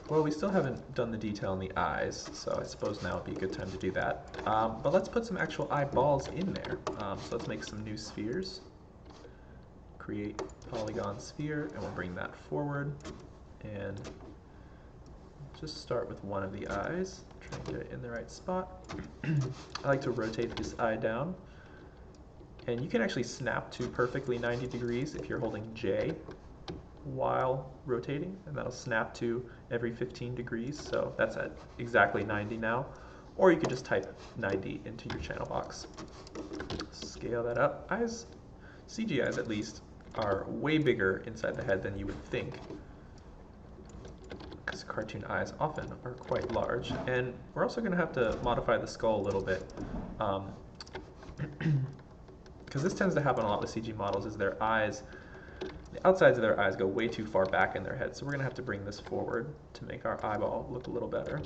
Well, we still haven't done the detail in the eyes, so I suppose now would be a good time to do that. But let's put some actual eyeballs in there. So let's make some new spheres. Create polygon sphere, and we'll bring that forward. And just start with one of the eyes, try and get it in the right spot. I like to rotate this eye down. And you can actually snap to perfectly 90 degrees if you're holding J while rotating, and that'll snap to every 15 degrees, so that's at exactly 90 now. Or you could just type 90 into your channel box. Scale that up. Eyes, CG eyes at least, are way bigger inside the head than you would think, because cartoon eyes often are quite large. And we're also going to have to modify the skull a little bit, because this tends to happen a lot with CG models, is their eyes, the outsides of their eyes go way too far back in their head, so we're going to have to bring this forward to make our eyeball look a little better.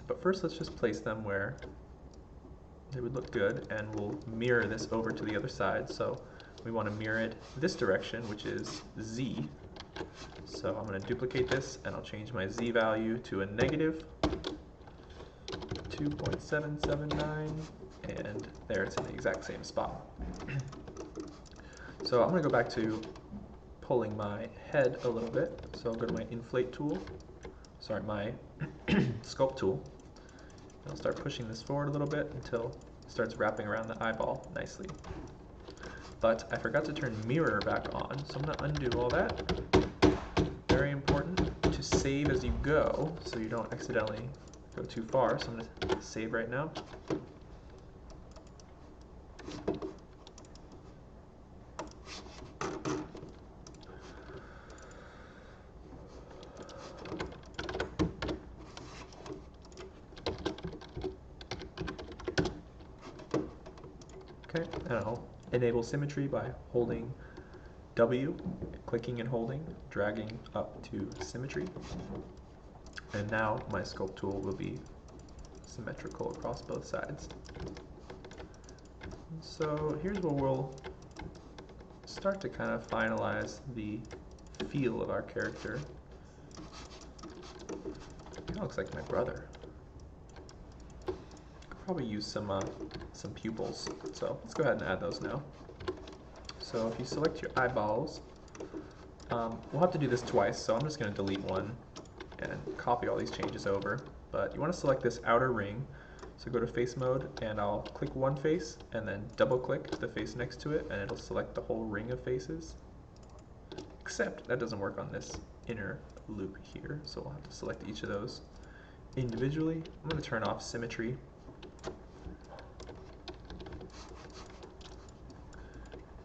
But first let's just place them where they would look good, and we'll mirror this over to the other side. So we want to mirror it this direction, which is Z. So I'm going to duplicate this, and I'll change my Z value to a negative 2.779, and there it's in the exact same spot. So I'm going to go back to pulling my head a little bit. So I'll go to my inflate tool, sorry, my sculpt tool. I'll start pushing this forward a little bit until it starts wrapping around the eyeball nicely. But I forgot to turn mirror back on, so I'm going to undo all that. Very important to save as you go, so you don't accidentally go too far. So I'm going to save right now. Okay, and I'll enable symmetry by holding W, clicking and holding, dragging up to symmetry. And now my sculpt tool will be symmetrical across both sides. So here's where we'll start to kind of finalize the feel of our character. Kind of looks like my brother. Probably use some pupils. So let's go ahead and add those now. So if you select your eyeballs, we'll have to do this twice, so I'm just going to delete one and copy all these changes over. But you want to select this outer ring, so go to face mode, and I'll click one face and then double click the face next to it, and it'll select the whole ring of faces. Except that doesn't work on this inner loop here, so we'll have to select each of those individually. I'm going to turn off symmetry.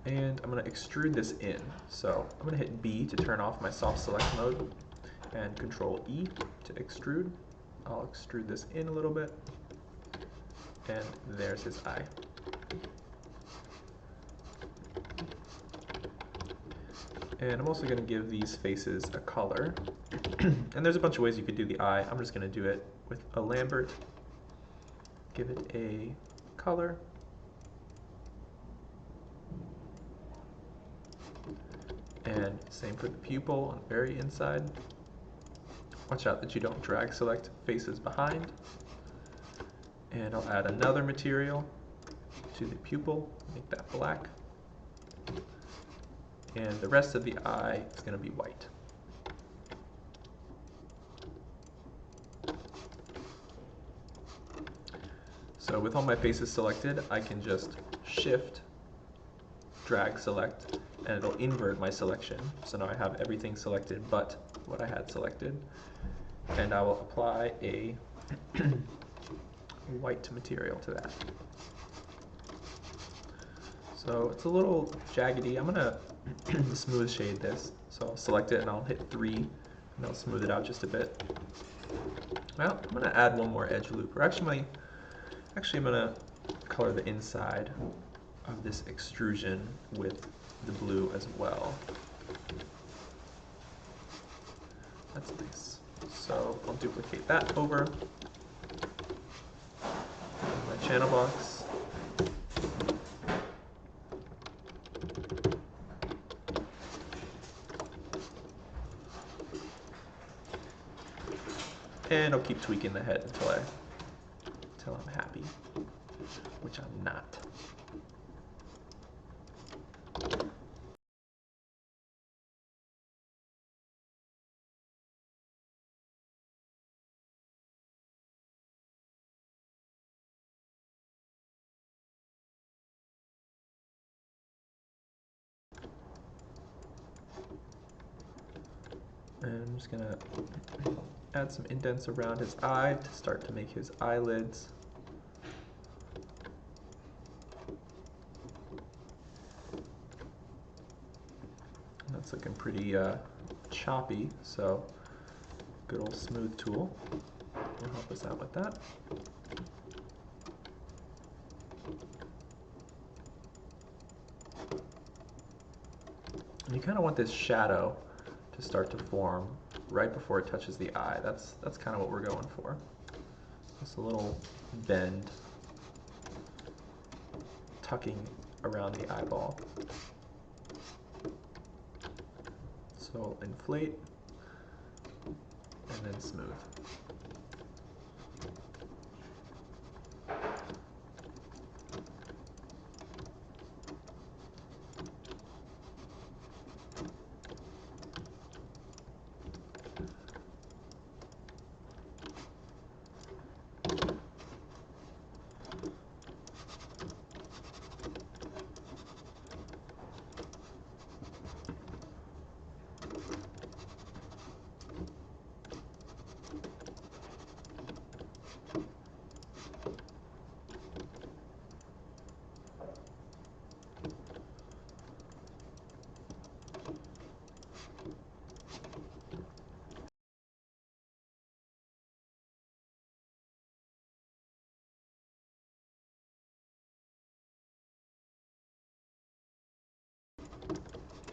And I'm going to extrude this in. So I'm going to hit B to turn off my soft select mode, and Control E to extrude. I'll extrude this in a little bit, and there's his eye. And I'm also going to give these faces a color. And there's a bunch of ways you could do the eye. I'm just going to do it with a Lambert. Give it a color. And same for the pupil on the very inside. Watch out that you don't drag select faces behind. And I'll add another material to the pupil, make that black. And the rest of the eye is going to be white. So with all my faces selected, I can just shift, drag select, and it'll invert my selection. So now I have everything selected but what I had selected. And I will apply a white material to that. So it's a little jaggedy. I'm going to smooth shade this. So I'll select it and I'll hit 3 and I'll smooth it out just a bit. Well, I'm going to add one more edge loop. Or actually I'm going to color the inside of this extrusion with the blue as well. That's nice. So I'll duplicate that over my channel box. And I'll keep tweaking the head until I'm happy, which I'm not. And I'm just gonna add some indents around his eye to start to make his eyelids. And that's looking pretty choppy, so good old smooth tool will help us out with that. And you kind of want this shadow to start to form right before it touches the eye. That's kind of what we're going for. Just a little bend tucking around the eyeball. So inflate and then smooth.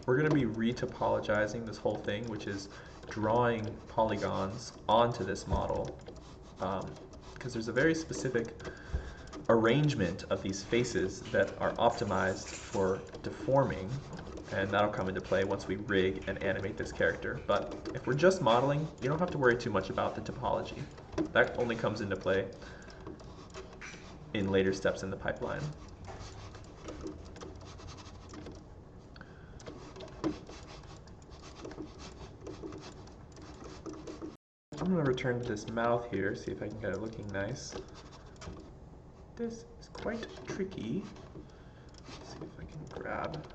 We're going to be retopologizing this whole thing, which is drawing polygons onto this model, because there's a very specific arrangement of these faces that are optimized for deforming, and that'll come into play once we rig and animate this character. But if we're just modeling, you don't have to worry too much about the topology. That only comes into play in later steps in the pipeline. I'm going to return to this mouth here, see if I can get it looking nice. This is quite tricky. Let's see if I can grab.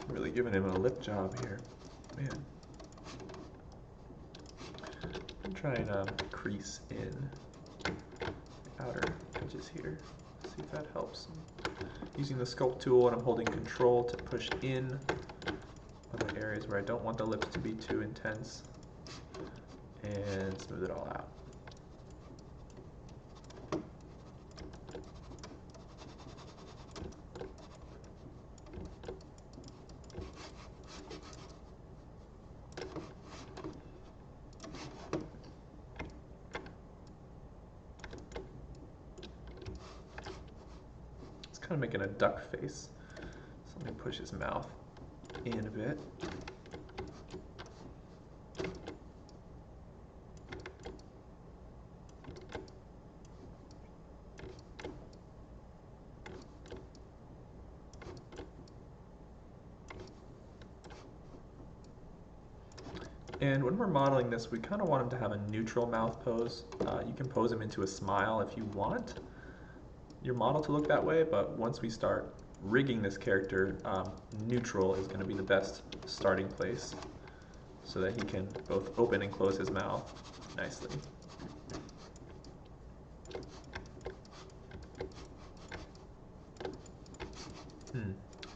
Really giving him a lip job here, man. I'm trying to crease in the outer edges here. See if that helps. Using the sculpt tool, and I'm holding control to push in on the areas where I don't want the lips to be too intense, and smooth it all out. Kind of making a duck face. So let me push his mouth in a bit. And when we're modeling this, we kind of want him to have a neutral mouth pose. You can pose him into a smile if you want your model to look that way, but once we start rigging this character, neutral is going to be the best starting place so that he can both open and close his mouth nicely.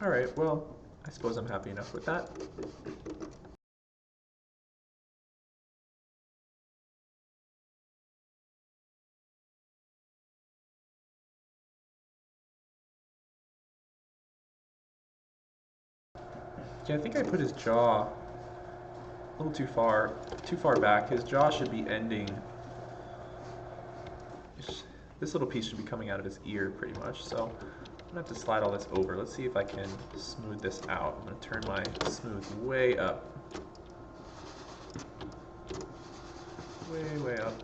Alright, well, I suppose I'm happy enough with that. Yeah, I think I put his jaw a little too far back. His jaw should be ending. This little piece should be coming out of his ear pretty much. So I'm gonna have to slide all this over. Let's see if I can smooth this out. I'm gonna turn my smooth way up. Way up.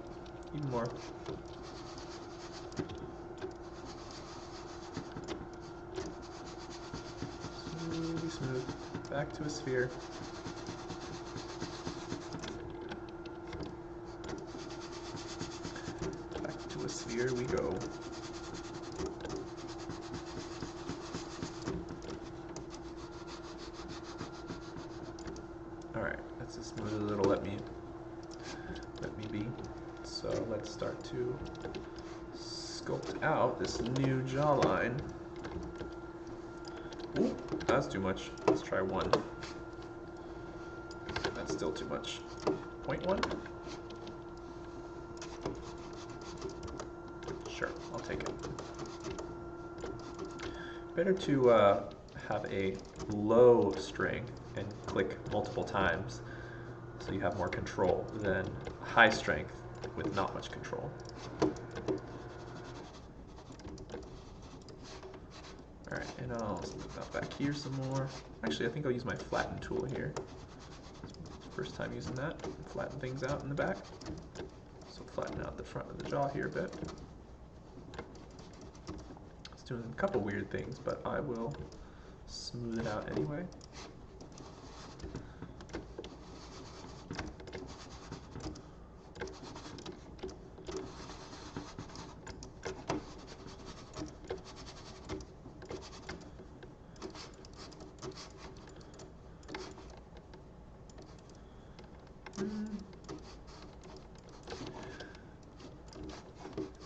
Even more. Smoothly smooth. Back to a sphere. Back to a sphere we go. Alright, that's as smooth as it'll let me be. So let's start to sculpt out this new jawline. Ooh, that's too much. Let's try 1. That's still too much. 0.1? Sure, I'll take it. Better to have a low strength and click multiple times so you have more control than high strength with not much control. Alright, and I'll smooth out back here some more. Actually, I think I'll use my flatten tool here. First time using that. Flatten things out in the back. So flatten out the front of the jaw here a bit. It's doing a couple weird things, but I will smooth it out anyway.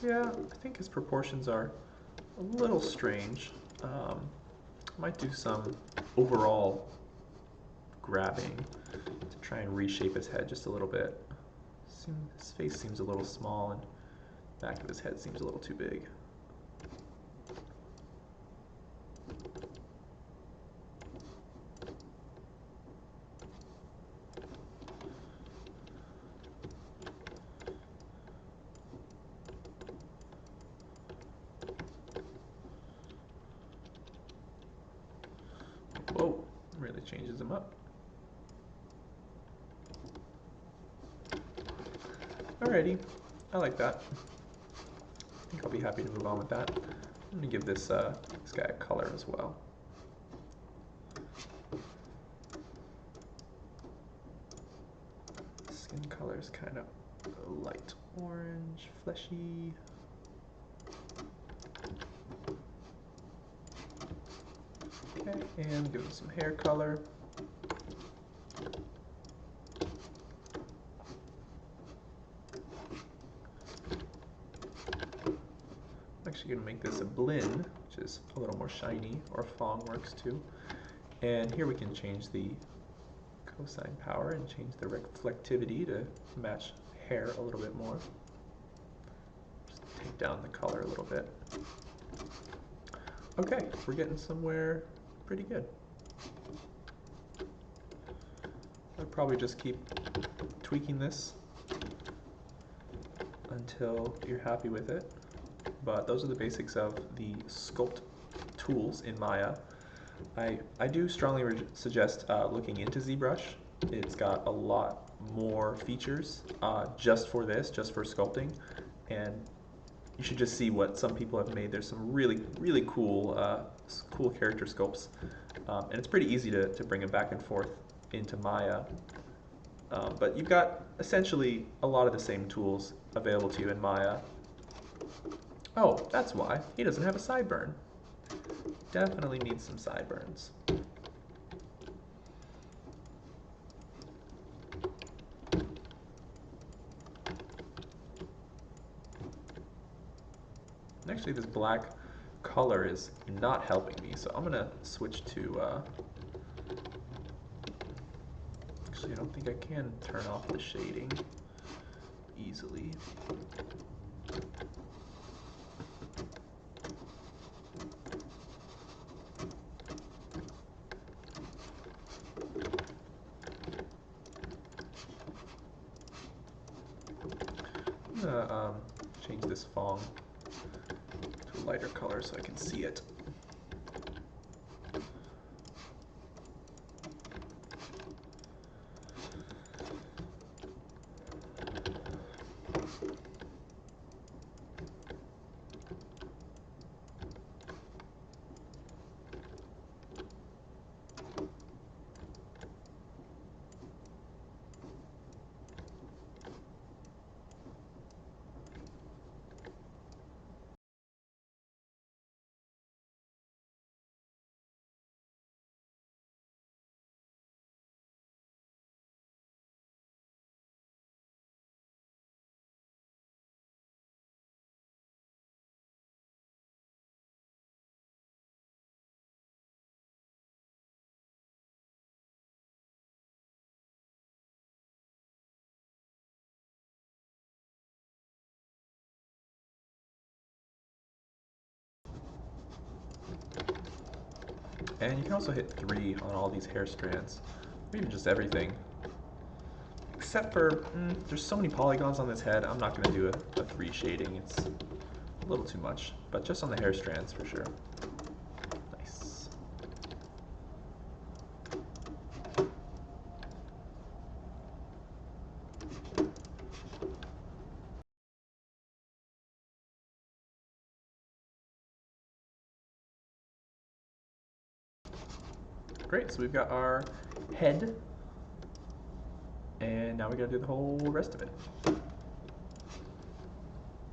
Yeah, I think his proportions are a little strange. Might do some overall grabbing to try and reshape his head just a little bit. His face seems a little small and the back of his head seems a little too big. Whoa, really changes him up. Alrighty, I like that. I think I'll be happy to move on with that. I'm gonna give this this guy a color as well. Skin color is kind of light orange, fleshy. Okay, and give him some hair color. I'm actually going to make this a Blinn, which is a little more shiny, or Fong works too. And here we can change the cosine power and change the reflectivity to match hair a little bit more. Just take down the color a little bit. Okay, we're getting somewhere pretty good. I'll probably just keep tweaking this until you're happy with it. But those are the basics of the sculpt tools in Maya. I do strongly suggest looking into ZBrush. It's got a lot more features just for this, just for sculpting, and you should just see what some people have made. There's some really cool cool character sculpts, and it's pretty easy to bring them back and forth into Maya. But you've got essentially a lot of the same tools available to you in Maya. Oh, that's why. He doesn't have a sideburn. Definitely needs some sideburns. And actually, this black color is not helping me, so I'm gonna switch to, actually I don't think I can turn off the shading easily. I'm gonna change this Phong to a lighter color so I can see it. And you can also hit 3 on all these hair strands, or even just everything. Except for, there's so many polygons on this head, I'm not going to do a 3 shading, it's a little too much, but just on the hair strands for sure. Nice. Great, so we've got our head, and now we gotta do the whole rest of it.